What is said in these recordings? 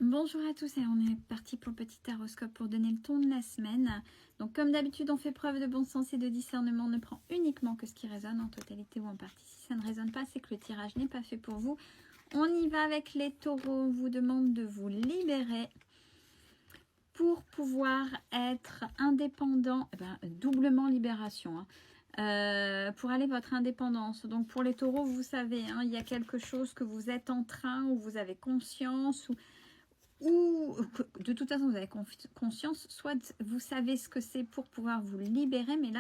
Bonjour à tous et on est parti pour le petit horoscope pour donner le ton de la semaine. Donc comme d'habitude on fait preuve de bon sens et de discernement, on ne prend uniquement que ce qui résonne en totalité ou en partie. Si ça ne résonne pas, c'est que le tirage n'est pas fait pour vous. On y va avec les taureaux, on vous demande de vous libérer pour pouvoir être indépendant, doublement libération. Pour aller votre indépendance. Donc pour les taureaux, vous savez, il y a quelque chose que vous êtes en train, où vous avez conscience, ou de toute façon vous avez conscience, soit vous savez ce que c'est pour pouvoir vous libérer, mais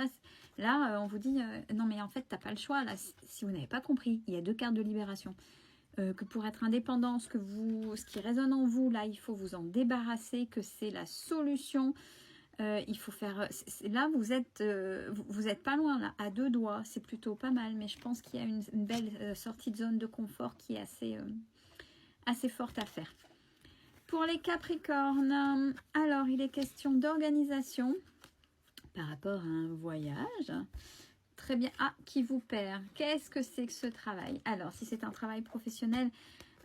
là on vous dit non mais en fait t'as pas le choix, là si vous n'avez pas compris, il y a deux cartes de libération, que pour être indépendant, ce qui résonne en vous, là il faut vous en débarrasser, que c'est la solution. Il faut faire, là vous êtes pas loin, là à deux doigts, c'est plutôt pas mal, mais je pense qu'il y a une belle sortie de zone de confort qui est assez forte à faire. Pour les Capricornes, alors il est question d'organisation par rapport à un voyage. Très bien. Ah, qui vous perd? Qu'est-ce que c'est que ce travail? Alors, si c'est un travail professionnel,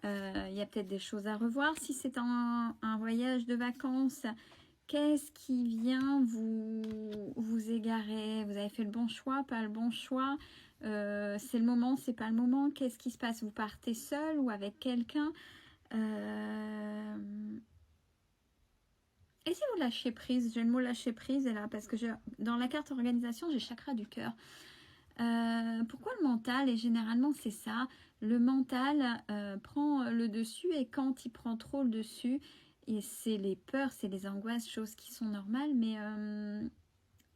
il y a peut-être des choses à revoir. Si c'est un voyage de vacances, qu'est-ce qui vient vous égarer? Vous avez fait le bon choix, pas le bon choix? C'est le moment, c'est pas le moment? Qu'est-ce qui se passe? Vous partez seul ou avec quelqu'un? Et si vous lâchez prise, j'ai le mot lâcher prise est là parce que dans la carte organisation, j'ai chakra du cœur. Pourquoi le mental? Et généralement c'est ça, le mental prend le dessus, et quand il prend trop le dessus, et c'est les peurs, c'est les angoisses, choses qui sont normales, mais à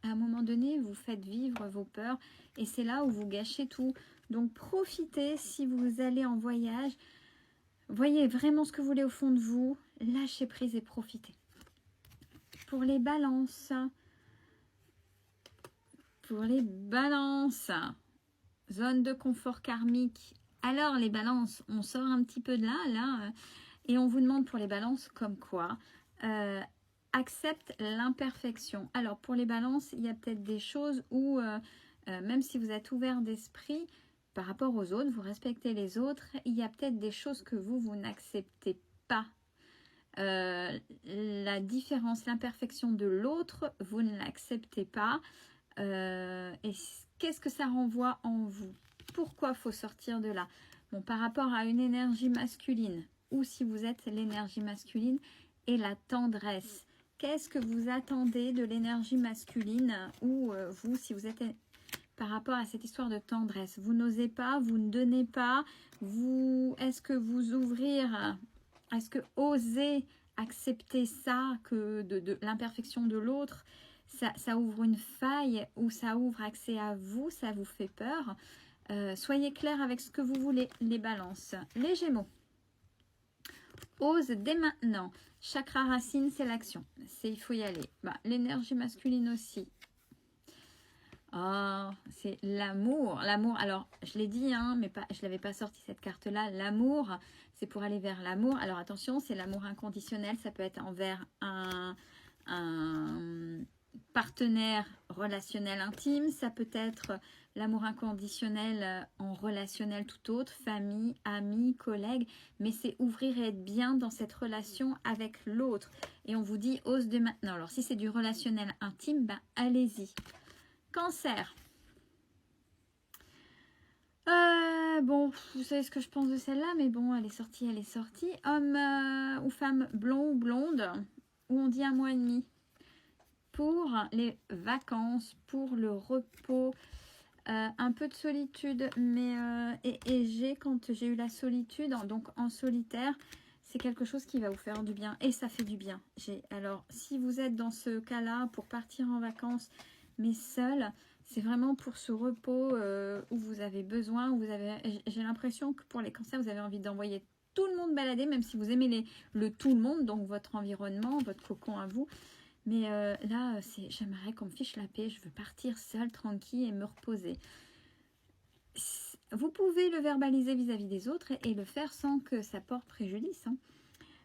un moment donné vous faites vivre vos peurs et c'est là où vous gâchez tout. Donc profitez si vous allez en voyage. Voyez vraiment ce que vous voulez au fond de vous, lâchez prise et profitez. Pour les balances, zone de confort karmique. Alors les balances, on sort un petit peu de là, et on vous demande pour les balances comme quoi accepte l'imperfection. Alors pour les balances, il y a peut-être des choses où même si vous êtes ouvert d'esprit par rapport aux autres, vous respectez les autres, il y a peut-être des choses que vous n'acceptez pas. La différence, l'imperfection de l'autre, vous ne l'acceptez pas. Et qu'est-ce que ça renvoie en vous? Pourquoi faut sortir de là? Bon, par rapport à une énergie masculine, ou si vous êtes l'énergie masculine et la tendresse, qu'est-ce que vous attendez de l'énergie masculine? Ou vous, si vous êtes par rapport à cette histoire de tendresse, vous n'osez pas, vous ne donnez pas, est-ce que vous ouvrir, est-ce que oser accepter ça, que de l'imperfection de l'autre, ça ouvre une faille ou ça ouvre accès à vous, ça vous fait peur? Soyez clair avec ce que vous voulez, les balances. Les gémeaux, ose dès maintenant. Chakra racine, c'est l'action, il faut y aller. L'énergie masculine aussi. Oh, c'est l'amour. L'amour, alors je l'ai dit, mais pas, je ne l'avais pas sorti cette carte-là. L'amour, c'est pour aller vers l'amour. Alors attention, c'est l'amour inconditionnel. Ça peut être envers un partenaire relationnel intime. Ça peut être l'amour inconditionnel en relationnel tout autre, famille, amis, collègues. Mais c'est ouvrir et être bien dans cette relation avec l'autre. Et on vous dit, ose dès maintenant. Alors si c'est du relationnel intime, allez-y. Cancer. Bon, vous savez ce que je pense de celle-là, mais bon, elle est sortie, elle est sortie. Homme ou femme blond ou blonde, où on dit 1 mois et demi. Pour les vacances, pour le repos, un peu de solitude, mais quand j'ai eu la solitude, donc en solitaire, c'est quelque chose qui va vous faire du bien, et ça fait du bien. Alors, si vous êtes dans ce cas-là, pour partir en vacances, mais seul, c'est vraiment pour ce repos où vous avez besoin, j'ai l'impression que pour les cancers, vous avez envie d'envoyer tout le monde balader, même si vous aimez le tout le monde, donc votre environnement, votre cocon à vous. Mais là, j'aimerais qu'on me fiche la paix, je veux partir seule, tranquille et me reposer. Vous pouvez le verbaliser vis-à-vis des autres et le faire sans que ça porte préjudice.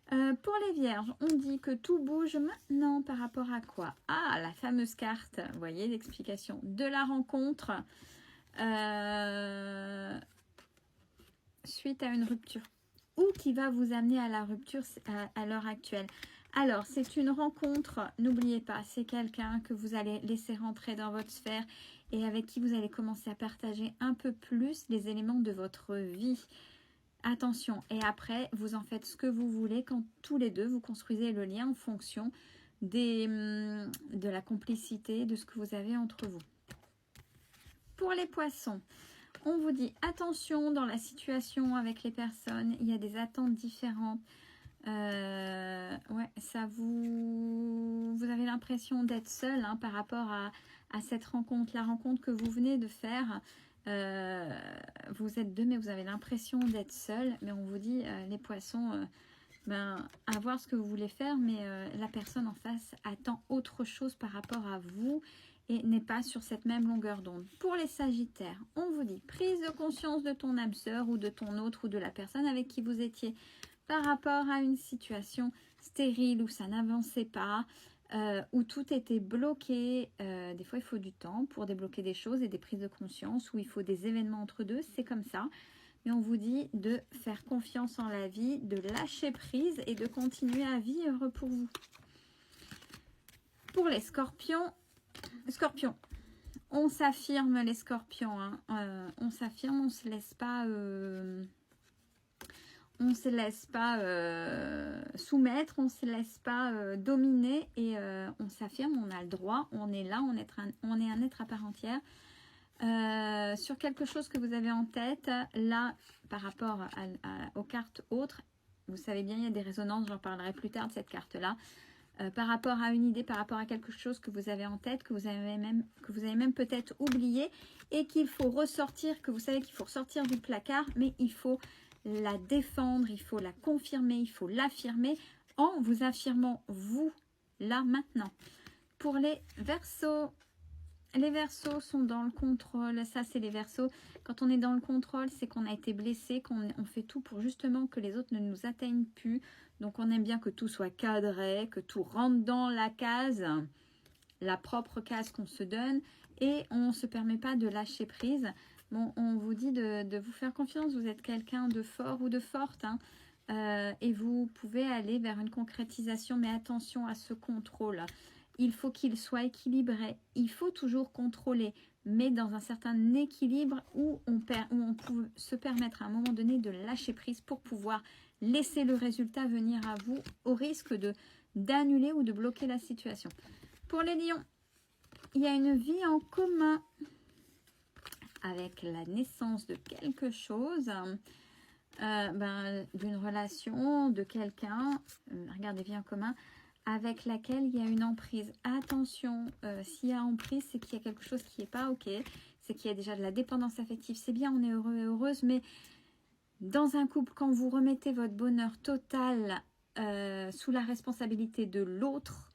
Pour les vierges, on dit que tout bouge maintenant par rapport à quoi? Ah, la fameuse carte, vous voyez, l'explication de la rencontre suite à une rupture. ou qui va vous amener à la rupture à l'heure actuelle. Alors, c'est une rencontre, n'oubliez pas, c'est quelqu'un que vous allez laisser rentrer dans votre sphère et avec qui vous allez commencer à partager un peu plus les éléments de votre vie. Attention, et après, vous en faites ce que vous voulez quand tous les deux, vous construisez le lien en fonction de la complicité, de ce que vous avez entre vous. Pour les poissons, on vous dit attention dans la situation avec les personnes, il y a des attentes différentes. Ouais, ça vous avez l'impression d'être seul hein, par rapport à cette rencontre, la rencontre que vous venez de faire. Vous êtes deux, mais vous avez l'impression d'être seul. Mais on vous dit, les poissons, à voir ce que vous voulez faire, mais la personne en face attend autre chose par rapport à vous et n'est pas sur cette même longueur d'onde. Pour les sagittaires, on vous dit prise de conscience de ton âme sœur ou de ton autre ou de la personne avec qui vous étiez par rapport à une situation stérile où ça n'avançait pas, où tout était bloqué. Des fois, il faut du temps pour débloquer des choses et des prises de conscience, où il faut des événements entre deux, c'est comme ça. Mais on vous dit de faire confiance en la vie, de lâcher prise et de continuer à vivre pour vous. Pour les scorpions, on s'affirme les scorpions, hein. On s'affirme, on se laisse pas... on ne se laisse pas soumettre, on ne se laisse pas dominer et on s'affirme, on a le droit, on est là, on est un être à part entière. Sur quelque chose que vous avez en tête, là, par rapport aux cartes autres, vous savez bien, il y a des résonances, j'en parlerai plus tard de cette carte-là. Par rapport à une idée, par rapport à quelque chose que vous avez en tête, que vous avez même peut-être oublié et qu'il faut ressortir, que vous savez qu'il faut ressortir du placard, mais il faut la défendre, il faut la confirmer, il faut l'affirmer en vous affirmant vous, là, maintenant. Pour les Verseaux sont dans le contrôle, ça c'est les Verseaux. Quand on est dans le contrôle, c'est qu'on a été blessé, qu'on fait tout pour justement que les autres ne nous atteignent plus. Donc on aime bien que tout soit cadré, que tout rentre dans la case, la propre case qu'on se donne et on ne se permet pas de lâcher prise. Bon, on vous dit de vous faire confiance, vous êtes quelqu'un de fort ou de forte hein, et vous pouvez aller vers une concrétisation, mais attention à ce contrôle. Il faut qu'il soit équilibré, il faut toujours contrôler, mais dans un certain équilibre où on peut se permettre à un moment donné de lâcher prise pour pouvoir laisser le résultat venir à vous au risque d'annuler ou de bloquer la situation. Pour les lions, il y a une vie en commun avec la naissance de quelque chose, d'une relation, de quelqu'un, regardez, vie en commun, avec laquelle il y a une emprise. Attention, s'il y a emprise, c'est qu'il y a quelque chose qui n'est pas OK, c'est qu'il y a déjà de la dépendance affective. C'est bien, on est heureux et heureuse, mais dans un couple, quand vous remettez votre bonheur total sous la responsabilité de l'autre,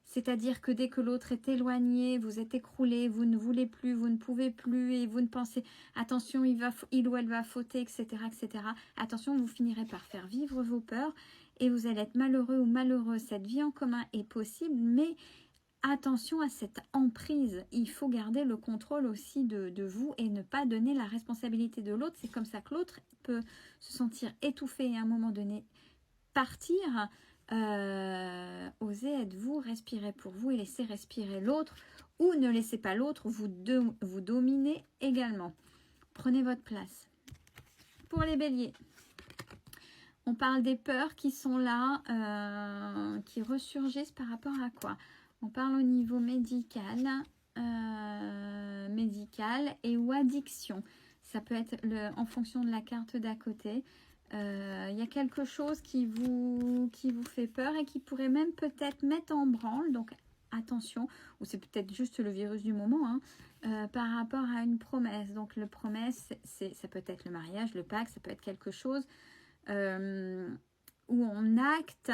c'est-à-dire que dès que l'autre est éloigné, vous êtes écroulé, vous ne voulez plus, vous ne pouvez plus et vous ne pensez, attention, il ou elle va fauter, etc., etc. Attention, vous finirez par faire vivre vos peurs et vous allez être malheureux ou malheureuse. Cette vie en commun est possible, mais attention à cette emprise. Il faut garder le contrôle aussi de vous et ne pas donner la responsabilité de l'autre. C'est comme ça que l'autre peut se sentir étouffé et à un moment donné partir. Osez être vous, respirez pour vous et laissez respirer l'autre ou ne laissez pas l'autre vous dominer également. Prenez votre place. Pour les béliers, on parle des peurs qui sont là, qui ressurgissent par rapport à quoi? On parle au niveau médical et ou addiction. Ça peut être en fonction de la carte d'à côté. Il y a quelque chose qui vous fait peur et qui pourrait même peut-être mettre en branle, donc attention, ou c'est peut-être juste le virus du moment, hein, par rapport à une promesse. Donc le promesse, ça peut être le mariage, le pacte, ça peut être quelque chose où on acte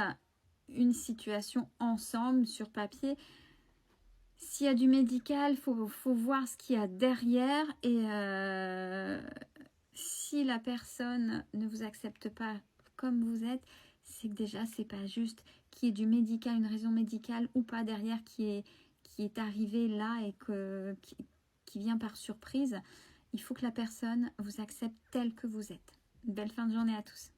une situation ensemble sur papier. S'il y a du médical, faut voir ce qu'il y a derrière et si la personne ne vous accepte pas comme vous êtes, c'est que déjà c'est pas juste qu'il y ait du médical, une raison médicale ou pas derrière qui est arrivé là et qui vient par surprise. Il faut que la personne vous accepte tel que vous êtes. Belle fin de journée à tous.